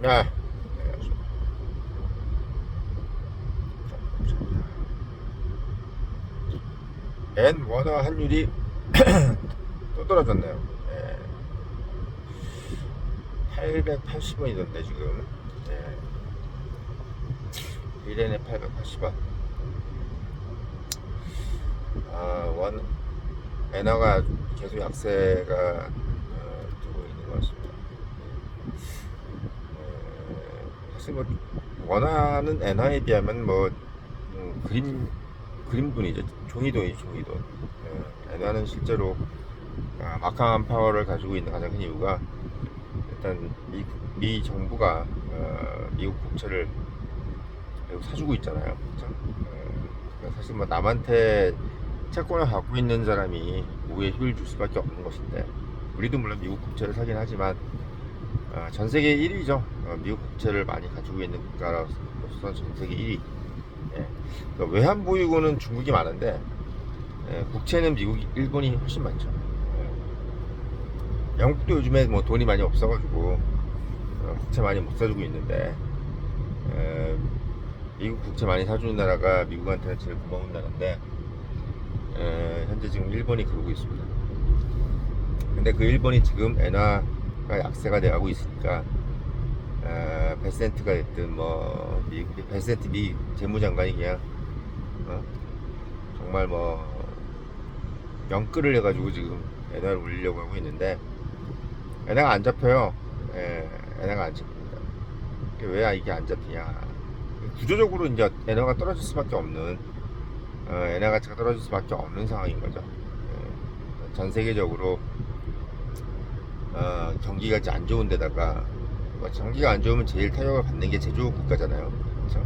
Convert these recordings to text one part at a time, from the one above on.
아, 엔 원화 환율이 또 떨어졌네요. 예, 880원이던데 지금. 예, 1엔에 880원. 원 엔화가 계속 약세가 되고 있는 것 같습니다. 사실 뭐 원화는 엔화에 비하면 뭐 그림돈이죠. 종이돈이 종이돈. 엔화는 실제로 막강한 파워를 가지고 있는 가장 큰 이유가 일단 미 정부가 미국 국채를 계속 사주고 있잖아요. 그렇죠? 그러니까 사실 뭐 남한테 채권을 갖고 있는 사람이 우에 힘을 줄 수밖에 없는 것인데, 우리도 물론 미국 국채를 사긴 하지만 전 세계 1위죠. 미국 국채를 많이 가지고 있는 국가로서 전 세계 1위. 예. 그러니까 외환 보유고는 중국이 많은데, 국채는 미국, 일본이 훨씬 많죠. 영국도 요즘에 뭐 돈이 많이 없어가지고 국채 많이 못 사주고 있는데, 에, 미국 국채 많이 사주는 나라가 미국한테는 제일 고마운 나라인데, 현재 지금 일본이 그러고 있습니다. 근데 그 일본이 지금 엔화가 약세가 돼가고 있으니까, 베센트가 됐든 뭐 베센트 미 재무장관이 그냥 정말 뭐 영끌을 해가지고 지금 엔화를 올리려고 하고 있는데, 엔화가 안 잡혀요. 엔화가 안 잡힙니다. 왜 이게 안 잡히냐? 구조적으로 이제 엔화가 떨어질 수밖에 없는, 엔화 가치가 떨어질 수밖에 없는 상황인 거죠. 전 세계적으로 경기가 이제 안 좋은 데다가, 경기가 안 좋으면 제일 타격을 받는 게 제조업 국가잖아요. 그렇죠?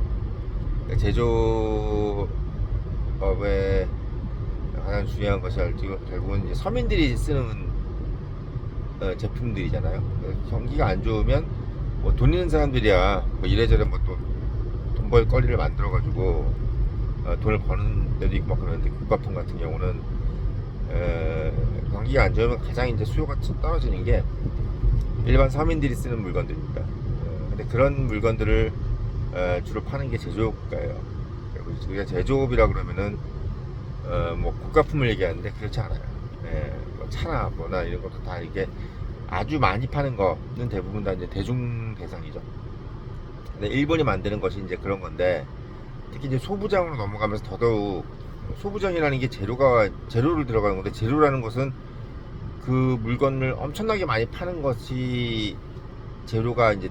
제조업의 가장 중요한 것이 결국은 이제 서민들이 쓰는 제품들이잖아요. 경기가 안 좋으면 뭐 돈 있는 사람들이야 뭐 이래저래 뭐 또 돈 벌 거리를 만들어 가지고 돈을 버는 데도 있고 막 그러는데, 국가품 같은 경우는 경기가 안 좋으면 가장 이제 수요가 떨어지는 게 일반 서민들이 쓰는 물건들입니다. 근데 그런 물건들을 주로 파는 게 제조업국가예요. 그리고 우리가 제조업이라 그러면은 뭐 국가품을 얘기하는데 그렇지 않아요. 뭐 차나 뭐나 이런 것도 다 이게 아주 많이 파는 거는 대부분 다 이제 대중 대상이죠. 근데 일본이 만드는 것이 이제 그런 건데, 특히 이제 소부장으로 넘어가면서 더더욱, 소부장이라는 게 재료를 들어가는 건데, 재료라는 것은 그 물건을 엄청나게 많이 파는 것이 재료가 이제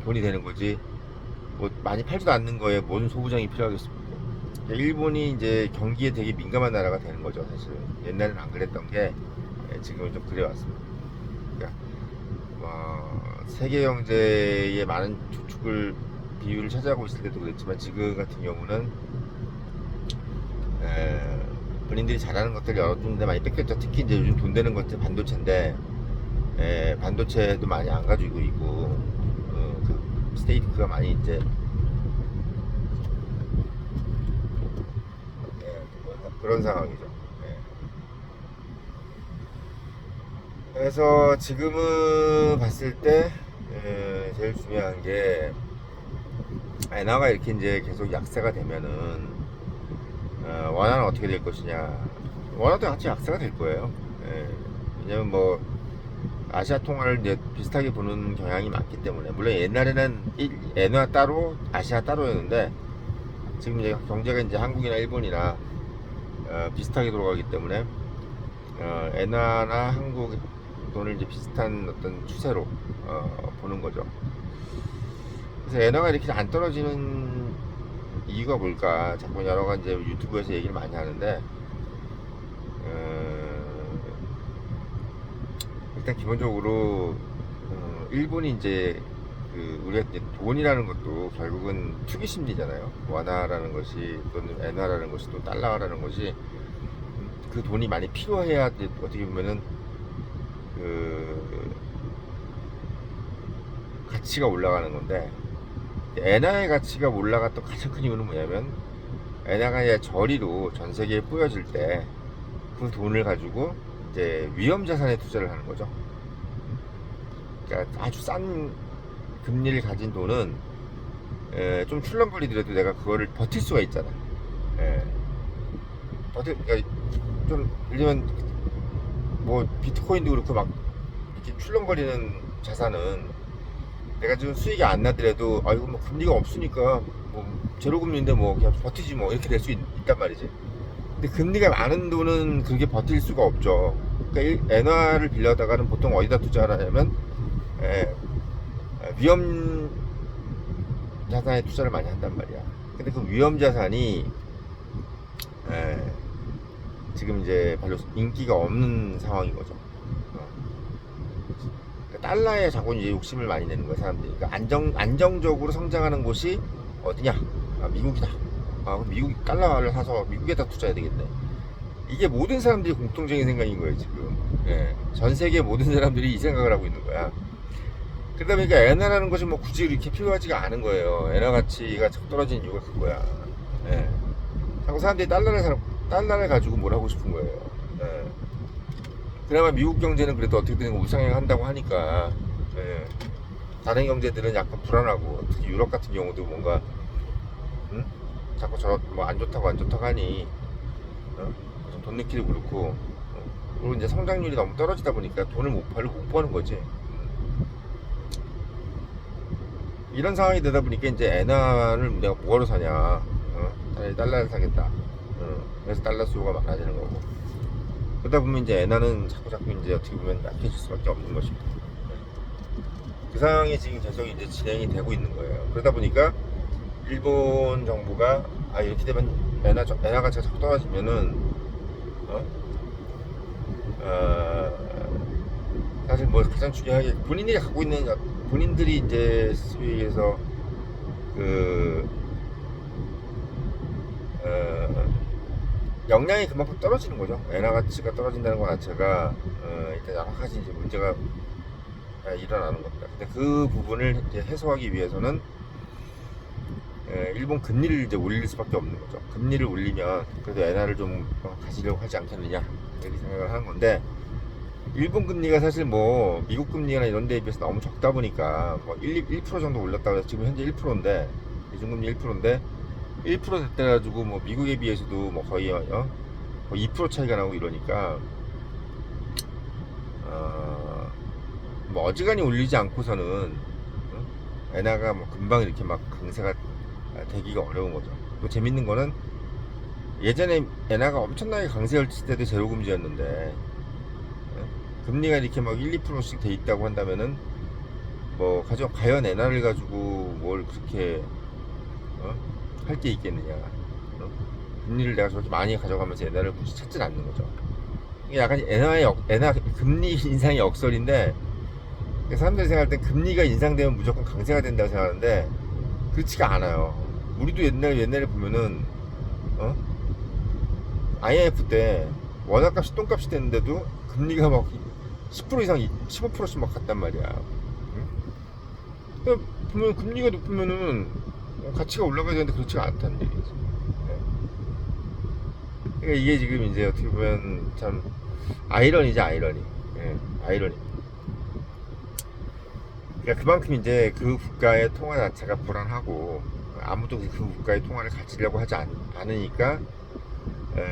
돈이 되는 거지, 뭐 많이 팔지도 않는 거에 뭔 소부장이 필요하겠습니까? 일본이 이제 경기에 되게 민감한 나라가 되는 거죠, 사실은. 옛날에는 안 그랬던 게 지금은 좀 그래 왔습니다. 그러니까 세계 경제의 많은 주축을 비율을 차지하고 있을 때도 그랬지만, 지금 같은 경우는 본인들이 잘하는 것들 여러 군데 많이 뺏겼죠. 특히 이제 요즘 돈 되는 것들 반도체인데, 반도체도 많이 안 가지고 있고, 그 스테이트가 많이 이제 그런 상황이죠. 예. 그래서 지금은 봤을 때 제일 중요한 게, 엔화가 이렇게 이제 계속 약세가 되면은 원화는 어떻게 될 것이냐. 원화도 같이 약세가 될 거예요. 예. 왜냐면 뭐 아시아 통화를 이제 비슷하게 보는 경향이 많기 때문에, 물론 옛날에는 엔화 따로 아시아 따로였는데, 지금 이제 경제가 이제 한국이나 일본이나 비슷하게 돌아가기 때문에 엔화나 한국 돈을 이제 비슷한 어떤 추세로 보는 거죠. 그래서 엔화가 이렇게 안 떨어지는 이유가 뭘까? 자꾸 여러 가지 이제 유튜브에서 얘기를 많이 하는데, 일단 기본적으로 일본이 이제 우리가 이제 돈이라는 것도 결국은 투기 심리잖아요. 원화라는 것이, 또는 엔화라는 것이, 또 달러라는 것이, 그 돈이 많이 필요해야 어떻게 보면은 그 가치가 올라가는 건데, 엔화의 가치가 올라갔던 가장 큰 이유는 뭐냐면, 엔화가 저리로 전 세계에 뿌려질 때 그 돈을 가지고 이제 위험 자산에 투자를 하는 거죠. 그러니까 아주 싼 금리를 가진 돈은 좀 출렁거리더라도 내가 그거를 버틸 수가 있잖아. 예, 그러니까 좀 예를 들면 뭐 비트코인도 그렇고 막 이렇게 출렁거리는 자산은 내가 지금 수익이 안 나더라도 아 이거 뭐 금리가 없으니까 뭐 제로 금리인데 뭐 그냥 버티지 뭐 이렇게 될 수 있단 말이지. 근데 금리가 많은 돈은 그렇게 버틸 수가 없죠. 그러니까 엔화를 빌려다가는 보통 어디다 투자를 하냐면 예, 위험 자산에 투자를 많이 한단 말이야. 근데 그 위험 자산이 예, 지금 이제 별로 인기가 없는 상황인 거죠. 그러니까 달러에 자꾸 이제 욕심을 많이 내는 거야 사람들이. 그러니까 안정적으로 성장하는 곳이 어디냐? 아, 미국이다. 아, 그럼 미국 달러를 사서 미국에다 투자해야 되겠네. 이게 모든 사람들이 공통적인 생각인 거예요 지금. 예, 전 세계 모든 사람들이 이 생각을 하고 있는 거야. 그러다 보니까 엔화라는 것이 뭐 굳이 이렇게 필요하지가 않은 거예요. 엔화 가치가 자꾸 떨어지는 이유가 그거야. 예. 자꾸 사람들이 달러를 가지고 뭘 하고 싶은 거예요. 예. 그나마 미국 경제는 그래도 어떻게든 우상향 한다고 하니까, 예. 다른 경제들은 약간 불안하고, 특히 유럽 같은 경우도 뭔가, 응? 자꾸 뭐 안 좋다고 하니, 돈 넣기도 그렇고, 그리고 이제 성장률이 너무 떨어지다 보니까 돈을 못 버는 거지. 이런 상황이 되다 보니까 이제 엔화를 내가 뭐하러 사냐, 차라리 달러를 사겠다. 그래서 달러 수요가 많아지는 거고. 그러다 보면 이제 엔화는 자꾸 이제 어떻게 보면 약해질 수밖에 없는 것입니다. 그 상황이 지금 계속 이제 진행이 되고 있는 거예요. 그러다 보니까 일본 정부가 아 이렇게 되면 엔화 가치가 자꾸 떨어지면은 사실 뭐 가장 중요하게 본인들이 이제 수익에서 그 역량이 그만큼 떨어지는 거죠. 엔화 가치가 떨어진다는 것 자체가 일단 여러 가지 이제 문제가 일어나는 겁니다. 근데 그 부분을 이제 해소하기 위해서는 일본 금리를 이제 올릴 수밖에 없는 거죠. 금리를 올리면 그래도 엔화를 좀 가지려고 하지 않겠느냐 이렇게 생각을 하는 건데 일본 금리가 사실 뭐 미국 금리나 이런 데에 비해서 너무 적다 보니까 뭐 1% 정도 올렸다고 해서 지금 현재 1%인데 기준금리 1%인데 1% 됐다 가지고 뭐 미국에 비해서도 뭐 거의 2% 차이가 나고 이러니까 뭐 어지간히 올리지 않고서는 엔화가 뭐 금방 이렇게 막 강세가 되기가 어려운 거죠. 또 재밌는 거는 예전에 엔화가 엄청나게 강세였을 때도 제로금리였는데 금리가 이렇게 막 1, 2%씩 돼 있다고 한다면은 뭐 과연 엔화를 가지고 뭘 그렇게 할 게 있겠느냐. 금리를 내가 저렇게 많이 가져가면서 엔화를 굳이 찾진 않는 거죠. 이게 약간 엔화 금리 인상의 역설인데 사람들이 생각할 때 금리가 인상되면 무조건 강세가 된다고 생각하는데 그렇지가 않아요. 우리도 옛날에 보면은 IMF 때 원화값이 똥값이 됐는데도 금리가 막 10% 이상 15%씩 막 갔단 말이야. 그러니까 보면 금리가 높으면은 가치가 올라가야 되는데 그렇지가 않다는 얘기죠. 그러니까 이게 지금 이제 어떻게 보면 참 아이러니죠, 아이러니. 아이러니. 그러니까 그만큼 이제 그 국가의 통화 자체가 불안하고 아무도 그 국가의 통화를 가지려고 하지 않으니까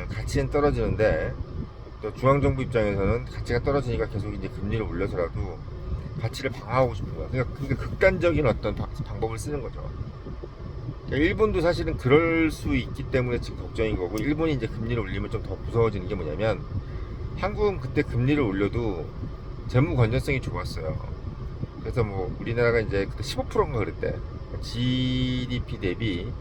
가치는 떨어지는데 또 중앙정부 입장에서는 가치가 떨어지니까 계속 이제 금리를 올려서라도 가치를 방어하고 싶은 거야. 그러니까 극단적인 어떤 방법을 쓰는 거죠. 그러니까 일본도 사실은 그럴 수 있기 때문에 지금 걱정인 거고 일본이 이제 금리를 올리면 좀 더 무서워지는 게 뭐냐면 한국은 그때 금리를 올려도 재무 건전성이 좋았어요. 그래서 뭐 우리나라가 이제 그때 15%인가 그랬대. GDP 대비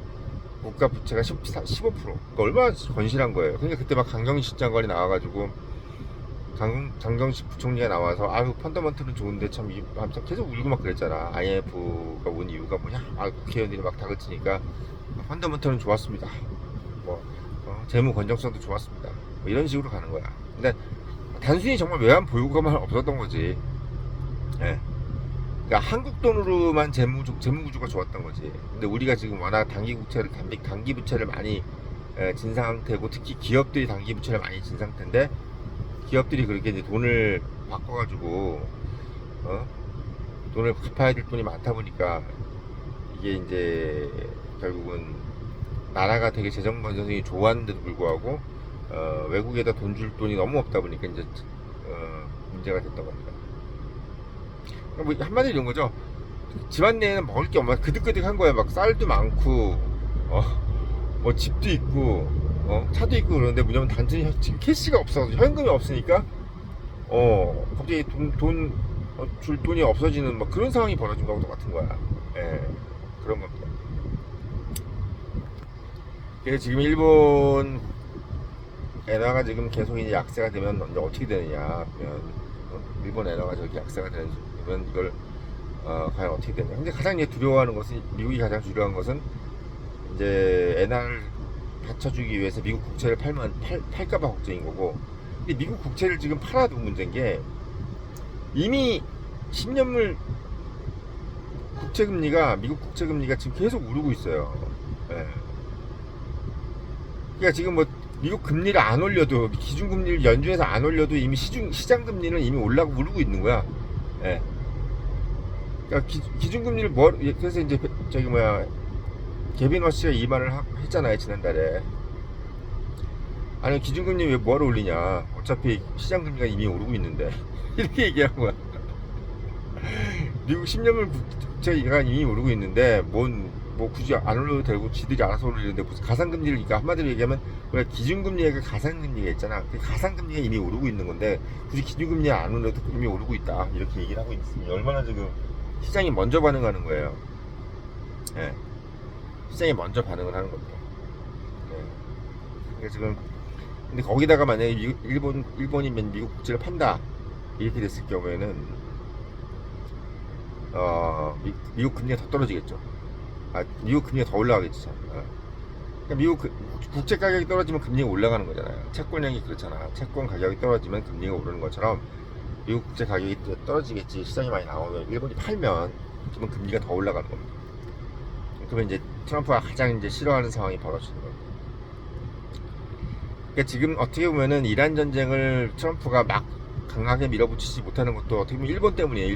국가 부채가 15%. 그러니까 얼마나 건실한 거예요. 그러니까 그때 막 강경식 장관이 나와가지고 강경식 부총리가 나와서 아유 펀더먼트는 좋은데 참 계속 울고 막 그랬잖아. IMF가 온 이유가 뭐냐? 아 국회의원들이 막 다그치니까 펀더먼트는 좋았습니다. 뭐 재무 건전성도 좋았습니다. 뭐 이런 식으로 가는 거야. 근데 단순히 정말 외환 보유고만 없었던 거지. 예. 그러니까 한국 돈으로만 재무 구조가 좋았던 거지. 근데 우리가 지금 워낙 단기 부채를 많이 진 상태고 특히 기업들이 단기 부채를 많이 진 상태인데 기업들이 그렇게 이제 돈을 바꿔가지고 돈을 갚아야 될 돈이 많다 보니까 이게 이제 결국은 나라가 되게 재정 건전성이 좋았는데도 불구하고 외국에다 돈 줄 돈이 너무 없다 보니까 이제 문제가 됐던 겁니다. 뭐 한마디로 이런 거죠. 집안 내에는 먹을 게 없나 그득그득한 거야. 막 쌀도 많고 뭐 집도 있고 차도 있고 그러는데 뭐냐면 단순히 지금 캐시가 없어서 현금이 없으니까 갑자기 줄 돈이 없어지는 막 그런 상황이 벌어진 거하고 똑같은 거야. 예, 그런 겁니다. 그래서 지금 일본 엔화가 지금 계속 이제 약세가 되면 이제 어떻게 되느냐 그러면 일본 엔화가 저렇게 약세가 되면 이걸 과연 어떻게 되냐. 근데 가장 이제 두려워하는 것은 미국이 가장 두려워하는 것은 이제 엔화를 받쳐주기 위해서 미국 국채를 팔까봐 걱정인 거고. 근데 미국 국채를 지금 팔아도 문제인 게 이미 10년물 국채금리가 미국 국채금리가 지금 계속 오르고 있어요. 예. 그러니까 지금 뭐 미국 금리를 안 올려도 기준금리를 연준해서 안 올려도 이미 시장 금리는 이미 오르고 있는 거야. 예. 그러니까 기준금리를 그래서 이제 저기 뭐야 개빈 워시가 이 말을 했잖아요 지난달에. 아니 기준금리 왜 뭐하러 올리냐 어차피 시장금리가 이미 오르고 있는데 이렇게 얘기한 거야. 미국 10년물 국채가 이미 오르고 있는데 뭐 굳이 안 올려도 되고 지들이 알아서 올리는데 무슨 가상금리를, 그러니까 한마디로 얘기하면 우리가 기준금리가 가상금리가 있잖아. 그 가상금리가 이미 오르고 있는 건데 굳이 기준금리 안 올려도 이미 오르고 있다 이렇게 얘기를 하고 있으니 얼마나 지금 시장이 먼저 반응하는 거예요. 예. 시장이 먼저 반응을 하는 겁니다. 예. 그러니까 지금 근데 거기다가 만약에 일본이 미국 국채를 판다 이렇게 됐을 경우에는 미국 금리가 더 떨어지겠죠. 미국 금리가 더 올라가겠죠. 그러니까 미국 국채 가격이 떨어지면 금리가 올라가는 거잖아요. 채권량이 그렇잖아. 채권 가격이 떨어지면 금리가 오르는 것처럼 미국 국채 가격이 떨어지겠지. 시장이 많이 나오면 일본이 팔면 그러면 금리가 더 올라가는 겁니다. 그러면 이제 트럼프가 가장 이제 싫어하는 상황이 벌어지는 겁니다. 그러니까 지금 어떻게 보면은 이란 전쟁을 트럼프가 막 강하게 밀어붙이지 못하는 것도 어떻게 보면 일본 때문이에요.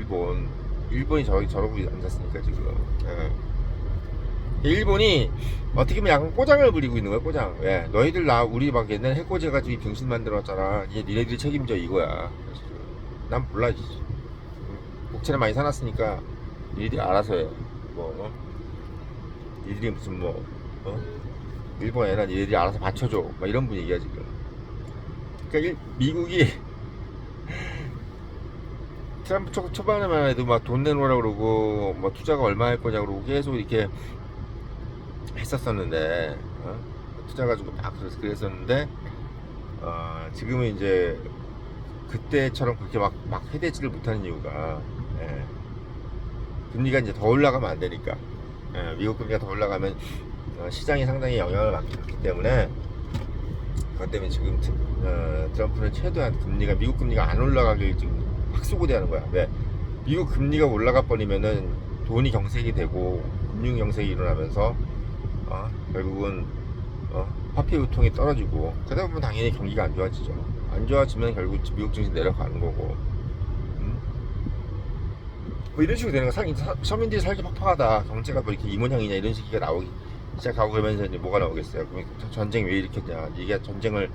일본이 저러고 앉았으니까 지금. 예. 일본이 어떻게 보면 약간 꼬장을 부리고 있는 거야. 꼬장. 왜? 너희들 우리 막 옛날에 해코지 해가지고 병신 만들었잖아. 이제 니네들이 책임져 이거야. 난 몰라. 국채를 많이 사놨으니까 니네들이 알아서 해. 니들이 무슨 일본 애나 니네들이 알아서 받쳐줘. 막 이런 분위기야 지금. 그러니까 미국이 트럼프 초반에만 해도 막 돈 내놓으라 그러고 뭐 투자가 얼마 할 거냐 그러고 계속 이렇게 했었었는데 투자 가지고 막 그랬었는데 지금은 이제 그때처럼 그렇게 막 해대지를 못하는 이유가 금리가 이제 더 올라가면 안 되니까. 미국 금리가 더 올라가면 시장이 상당히 영향을 받기 때문에 그것 때문에 지금 트럼프는 최대한 미국 금리가 안 올라가길 지금 확수고대하는 거야. 왜? 미국 금리가 올라가 버리면은 돈이 경색이 되고 금융 경색이 일어나면서 결국은 화폐 유통이 떨어지고 그러다 보면 당연히 경기가 안 좋아지죠. 안 좋아지면 결국 미국 증시 내려가는 거고. 뭐 이런 식으로 되는 거. 서민들이 살기 팍팍하다, 경제가 뭐 이렇게 이 모양이냐 이런 식이 나오기 시작하고 그러면서 이제 뭐가 나오겠어요. 그럼 전쟁 왜 일으켰냐, 이게 전쟁을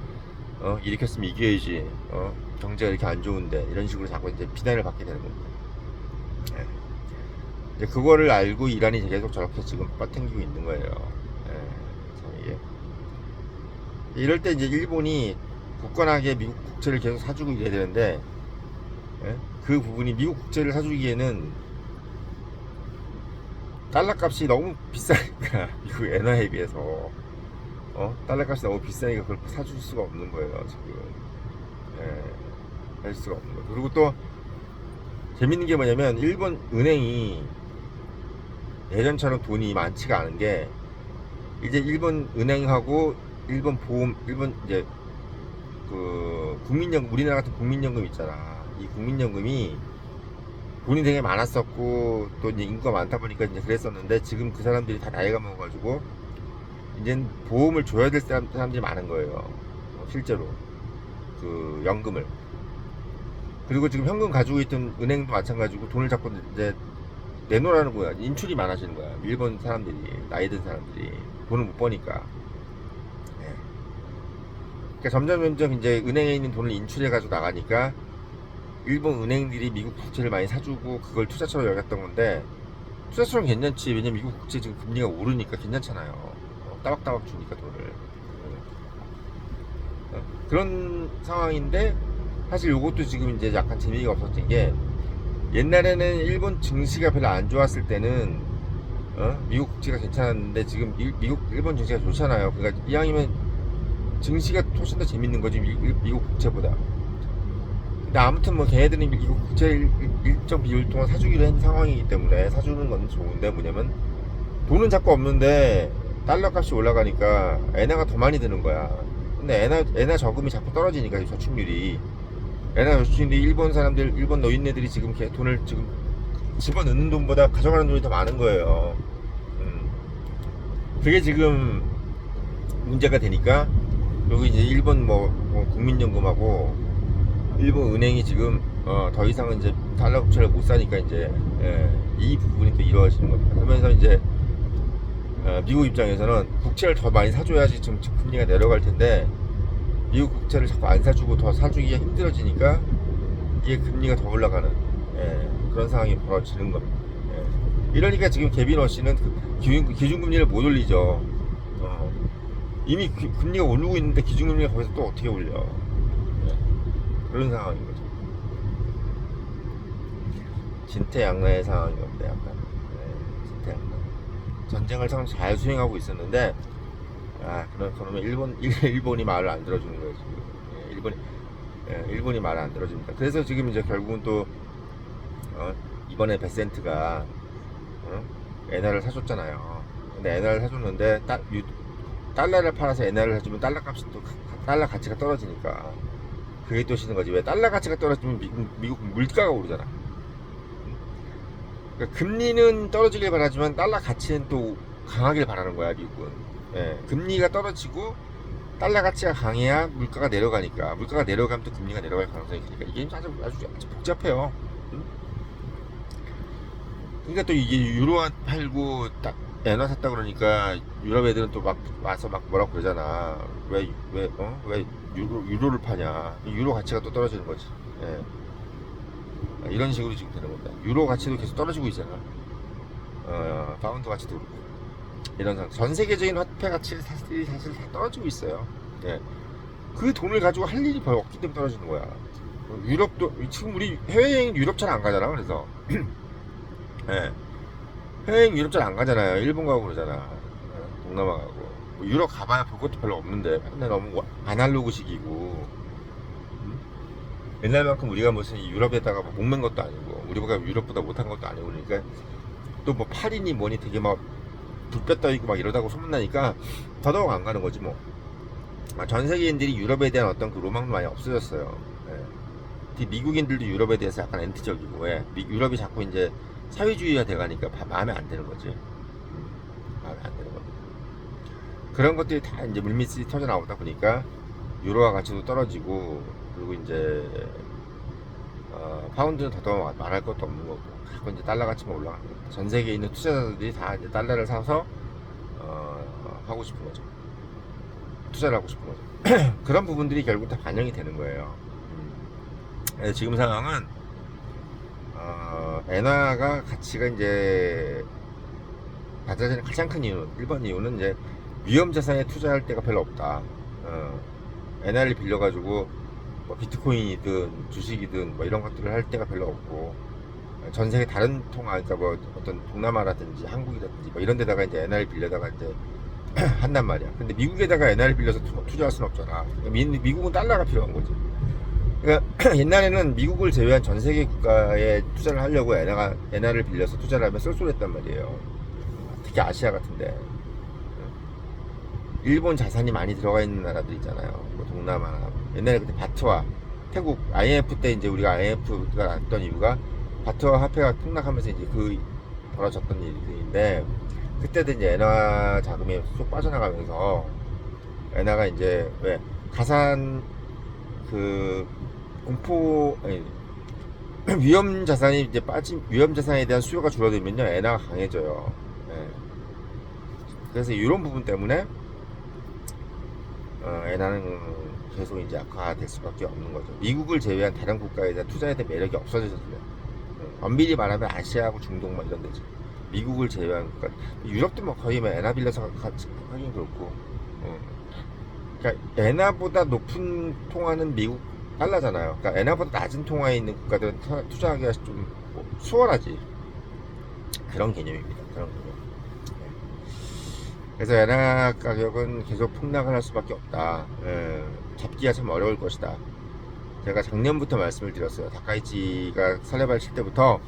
일으켰으면 이겨야지, 경제가 이렇게 안 좋은데 이런 식으로 자꾸 이제 비난을 받게 되는 겁니다. 이제 그거를 알고 이란이 계속 저렇게 지금 뻗당기고 있는 거예요. 이게 이럴 때 이제 일본이 굳건하게 미국 국채를 계속 사주고 이래야 되는데 그 부분이 미국 국채를 사주기에는 달러 값이 너무 비싸니까 미국 엔화에 비해서 달러 값이 너무 비싸니까 그걸 사줄 수가 없는 거예요 지금. 할 수가 없는 거예요. 그리고 또 재밌는 게 뭐냐면 일본 은행이 예전처럼 돈이 많지가 않은 게 이제 일본 은행하고 일본 이제 그 국민연금, 우리나라 같은 국민연금 있잖아. 이 국민연금이 돈이 되게 많았었고 또 이제 인구가 많다 보니까 이제 그랬었는데 지금 그 사람들이 다 나이가 먹어가지고 이제 보험을 줘야 될 사람들이 많은 거예요. 실제로 그 연금을. 그리고 지금 현금 가지고 있던 은행도 마찬가지고 돈을 자꾸 이제 내놓으라는 거야. 인출이 많아지는 거야. 일본 사람들이, 나이 든 사람들이 돈을 못 버니까. 예. 그러니까 점점 이제 은행에 있는 돈을 인출해 가지고 나가니까 일본 은행들이 미국 국채를 많이 사주고 그걸 투자처럼 여겼던 건데, 투자처럼 괜찮지. 왜냐면 미국 국채 지금 금리가 오르니까 괜찮잖아요. 따박따박 주니까 돈을. 그런 상황인데, 사실 요것도 지금 이제 약간 재미가 없었던 게, 옛날에는 일본 증시가 별로 안 좋았을 때는 미국 국채가 괜찮았는데, 지금 일본 증시가 좋잖아요. 그러니까 이왕이면 증시가 훨씬 더 재밌는 거지, 미국 국채보다. 근데 아무튼 뭐 걔네들이 미국 국채 일정 비율 동안 사주기로 한 상황이기 때문에 사주는 건 좋은데, 뭐냐면 돈은 자꾸 없는데 달러 값이 올라가니까 엔화가 더 많이 드는 거야. 근데 엔화 저금이 자꾸 떨어지니까, 저축률이. 엔화 저축률이 일본 사람들, 일본 노인네들이 지금 돈을 지금 집어넣는 돈보다 가져가는 돈이 더 많은 거예요. 그게 지금 문제가 되니까, 여기 이제 일본 뭐 국민연금하고 일본 은행이 지금 더 이상은 이제 달러 국채를 못 사니까 이제 이 부분이 또 이루어지는 겁니다. 그러면서 이제 미국 입장에서는 국채를 더 많이 사줘야지 지금 금리가 내려갈 텐데, 미국 국채를 자꾸 안 사주고 더 사주기가 힘들어지니까 이게 금리가 더 올라가는 그런 상황이 벌어지는 겁니다. 이러니까 지금 개빈 워시는 기준금리를 못 올리죠. 이미 금리가 오르고 있는데 기준금리가 거기서 또 어떻게 올려? 그런 상황인 거죠. 진퇴양난의 상황인 겁니다. 약간 진퇴양난. 전쟁을 참 잘 수행하고 있었는데, 그러면 일본이 말을 안 들어주는 거예요, 지금. 일본이 말을 안 들어줍니다. 그래서 지금 이제 결국은 또 이번에 베센트가 엔화를 사줬잖아요. 근데 엔화를 사줬는데 달러를 팔아서 엔화를 사주면 달러 값이 또, 달러 가치가 떨어지니까 그게 또 싫은 거지. 왜 달러 가치가 떨어지면 미국 물가가 오르잖아. 그러니까 금리는 떨어지길 바라지만 달러 가치는 또 강하길 바라는 거야, 미국은. 금리가 떨어지고 달러 가치가 강해야 물가가 내려가니까, 물가가 내려가면 또 금리가 내려갈 가능성이 있으니까, 이게 아주 복잡해요. 그러니까 또 이게 유로 팔고 딱 엔화 샀다 그러니까 유럽 애들은 또 막 와서 막 뭐라고 그러잖아. 왜 유로를 파냐. 유로 가치가 또 떨어지는 거지. 이런 식으로 지금 되는 겁니다. 유로 가치도 계속 떨어지고 있잖아. 파운드 가치도 그렇고. 이런 상황. 전 세계적인 화폐 가치가 사실 다 떨어지고 있어요. 그 돈을 가지고 할 일이 별로 없기 때문에 떨어지는 거야. 유럽도 지금 우리 해외여행 유럽 잘 안 가잖아. 그래서 해외여행 유럽 잘 안 가잖아요. 일본 가고 그러잖아. 동남아 가고. 뭐 유럽 가봐야 볼 것도 별로 없는데 맨날 너무 아날로그식이고, 옛날만큼 우리가 무슨 유럽에다가 뭐 목맨 것도 아니고, 우리가 유럽보다 못한 것도 아니고, 그러니까 또 뭐 파리니 뭐니 되게 막 불볕 떠있고 막 이러다고 소문나니까 더더욱 안 가는 거지 뭐. 전 세계인들이 유럽에 대한 어떤 그 로망도 많이 없어졌어요. 미국인들도 유럽에 대해서 약간 엔티적이고, 유럽이 자꾸 이제 사회주의가 돼가니까 마음에 안 드는 거지. 마음에 안 드는 겁니다. 그런 것들이 다 이제 물밑이 터져 나오다 보니까 유로화 가치도 떨어지고, 그리고 이제 파운드는 더더욱 말할 것도 없는 거고, 자꾸 이제 달러 가치만 올라가는 거예요. 전 세계에 있는 투자자들이 다 이제 달러를 사서 하고 싶은 거죠. 투자를 하고 싶은 거죠. 그런 부분들이 결국 다 반영이 되는 거예요. 지금 상황은 엔화가 가치가 이제 낮아지는 가장 큰 이유는, 1번 이유는 이제 위험 자산에 투자할 데가 별로 없다. 엔화를 빌려가지고 뭐 비트코인이든 주식이든 뭐 이런 것들을 할 데가 별로 없고, 전 세계 다른 그러니까 뭐 어떤 동남아라든지 한국이라든지 뭐 이런 데다가 이제 엔화를 빌려다가 이제 한단 말이야. 근데 미국에다가 엔화를 빌려서 투자할 수는 없잖아. 미국은 달러가 필요한 거지. 그러니까 옛날에는 미국을 제외한 전 세계 국가에 투자를 하려고 엔화를 빌려서 투자를 하면 쏠쏠했단 말이에요. 특히 아시아 같은데. 일본 자산이 많이 들어가 있는 나라들 있잖아요. 뭐 동남아. 옛날에 그때 바트와 태국 IMF 때 이제 우리가 IMF가 났던 이유가 바트와 화폐가 폭락하면서 이제 그 벌어졌던 일인데, 그때도 이제 엔화 자금이 쏙 빠져나가면서 엔화가 이제 왜 가산 그 공포 위험 자산이 이제 빠진 위험 자산에 대한 수요가 줄어들면요 엔화가 강해져요. 예. 그래서 이런 부분 때문에 엔화는 계속 이제 악화될 수밖에 없는 거죠. 미국을 제외한 다른 국가에 대한 투자에 대한 매력이 없어졌어요. 엄밀히 말하면 아시아하고 중동 뭐 이런 데지. 미국을 제외한 국가, 유럽도 뭐 거의 뭐 엔화 빌려서 하긴 그렇고. 그러니까 엔화보다 높은 통화는 미국 달러잖아요. 그러니까 엔화보다 낮은 통화에 있는 국가들은 투자하기가 좀 수월하지. 그런 개념입니다. 그런 개념. 그래서 엔화 가격은 계속 폭락을 할 수밖에 없다. 잡기가 참 어려울 것이다. 제가 작년부터 말씀을 드렸어요. 다카이치가 설레발 칠 때부터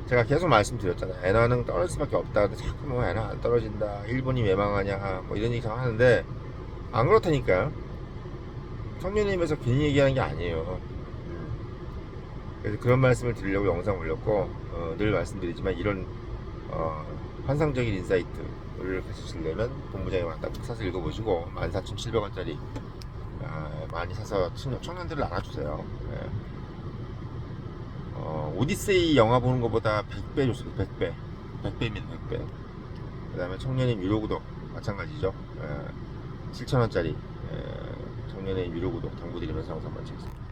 제가 계속 말씀드렸잖아요. 엔화는 떨어질 수밖에 없다. 근데 자꾸 뭐 엔화 안 떨어진다. 일본이 왜 망하냐. 뭐 이런 얘기 하는데 안 그렇다니까요. 청년님에서 괜히 얘기하는 게 아니에요. 그래서 그런 말씀을 드리려고 영상 올렸고 늘 말씀드리지만 이런 환상적인 인사이트를 가지시려면 본부장에 왔다 꼭 사서 읽어보시고 14,700원짜리 많이 사서 청년들을 안아주세요. 예. 오디세이 영화 보는 것보다 100배 좋습니다. 100배 100배입니다. 100배. 그 다음에 청년의 유료 구독 마찬가지죠. 7,000원짜리 청년의 유료 구독 당부드리면서 영상 마치겠습니다.